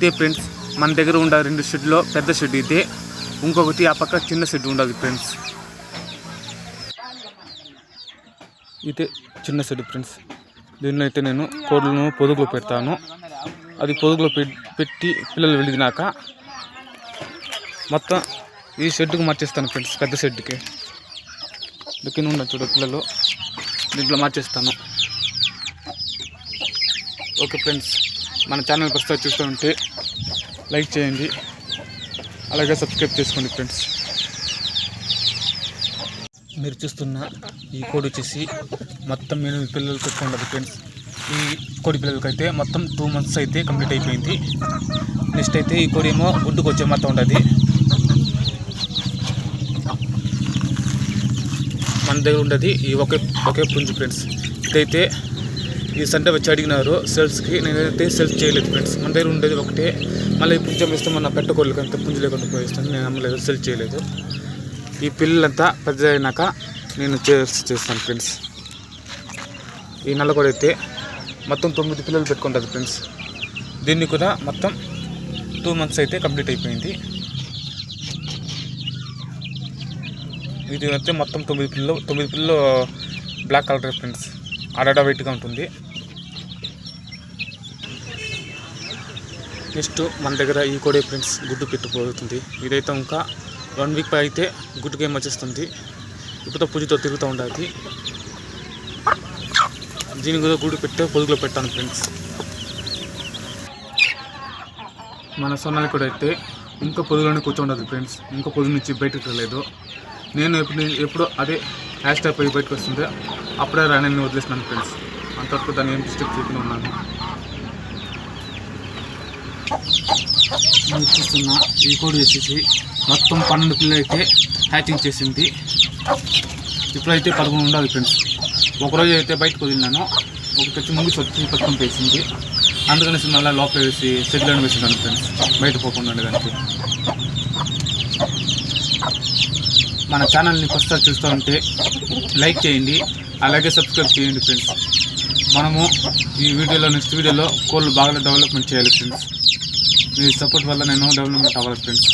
ఇదే ఫ్రెండ్స్ మన దగ్గర ఉండే 2 షెడ్లో పెద్ద షెడ్ ఇదే, ఇంకొకటి ఆ పక్క చిన్న షెడ్ ఉండదు ఫ్రెండ్స్. ఇదే చిన్న షెడ్ ఫ్రెండ్స్. దీనిలో అయితే నేను కోళ్ళను పొదుగులో పెడతాను. అది పొదుగులో పెట్టి పిల్లలు వెళ్ళినాక మొత్తం ఈ షెడ్కి మార్చేస్తాను ఫ్రెండ్స్. పెద్ద షెడ్కి కింద ఉన్న చూడ పిల్లలు దీంట్లో మార్చేస్తాను. ఓకే ఫ్రెండ్స్, మన ఛానల్ ప్రస్తుతం చూస్తూ ఉంటే లైక్ చేయండి, అలాగే సబ్స్క్రైబ్ చేసుకోండి ఫ్రెండ్స్. మీరు చూస్తున్న ఈ కోడి వచ్చేసి మొత్తం 8 పిల్లలు పెట్టుకుంటుంది ఫ్రెండ్స్. ఈ కోడి పిల్లలకైతే మొత్తం 2 months అయితే కంప్లీట్ అయిపోయింది. నెక్స్ట్ అయితే ఈ కోడి ఏమో గుడ్డుకు వచ్చే మొత్తం ఉంటుంది. మన దగ్గర ఉండేది ఈ ఒకే పుంజు ఫ్రెండ్స్. ఇదైతే ఈ సండే వచ్చి అడిగినారు సేల్స్కి, నేనైతే సేల్స్ చేయలేదు ఫ్రెండ్స్. మన దగ్గర ఉండేది ఒకటే. మళ్ళీ పుంజం వేస్తే మన పెట్టకోళ్ళకి అంతా పుంజు లేకుండా పోయిస్తాను, నేను అమ్మలేదు, సేల్ చేయలేదు. ఈ పిల్లలంతా పెద్ద అయినాక నేను చేస్తాను ఫ్రెండ్స్. ఈ నల్లకోడి అయితే మొత్తం 9 పిల్లలు పెట్టుకుంటుంది ఫ్రెండ్స్. దీన్ని కూడా మొత్తం 2 months అయితే కంప్లీట్ అయిపోయింది. ఇది అయితే మొత్తం 9 పిల్లలు బ్లాక్ కలర్ ఫ్రెండ్స్. ఆడాడ వెయిట్గా ఉంటుంది. నెక్స్ట్ మన దగ్గర ఈ కోడి ఫ్రెండ్స్ గుడ్డు పెట్టుకుపోతుంది. ఇదైతే ఇంకా 1 week అయితే గుడ్డుకి వచ్చేస్తుంది. ఇప్పుడు పుంజుతో తిరుగుతూ ఉండాలి. దీని కూడా గుడ్డు పెట్టి పొదుగులో పెట్టాను ఫ్రెండ్స్. మన సొన్నాలి కూడా అయితే ఇంకా పొదుగులోనే కూర్చోండదు ఫ్రెండ్స్. ఇంకా పొదుగు నుంచి బయటకు రాలేదు. నేను ఎప్పుడు అదే హ్యాష్ ట్యాప్ అయ్యి బయటకు వస్తుంటే అప్పుడే రాణిని వదిలేసినాను ఫ్రెండ్స్. అంతవరకు దాన్ని ఏం మిస్టేక్ చెప్పిన ఉన్నాను. నేను చూస్తున్న ఈ కోడి వచ్చేసి మొత్తం 12 పిల్లలు అయితే హ్యాచింగ్ చేసింది. ఇప్పుడైతే 11 ఉండాలి ఫ్రెండ్స్. ఒకరోజు అయితే బయటకు వదిలినాను, ఒకటి వచ్చి ముందు వచ్చి పక్కన వేసింది. అందుకనేసి మళ్ళీ లోపల వేసి షెడ్లను వేసినాను ఫ్రెండ్స్, బయట పోకుండా ఉండేదానికి. మన ఛానల్ని ఫస్ట్ చూస్తూ ఉంటే లైక్ చేయండి, అలాగే సబ్స్క్రైబ్ చేయండి ఫ్రెండ్స్. మనము ఈ నెక్స్ట్ వీడియోలో కోళ్ళు బాగా డెవలప్మెంట్ చేయాలి ఫ్రెండ్స్. మీ సపోర్ట్ వల్ల నేను డెవలప్మెంట్ అవ్వాలి ఫ్రెండ్స్.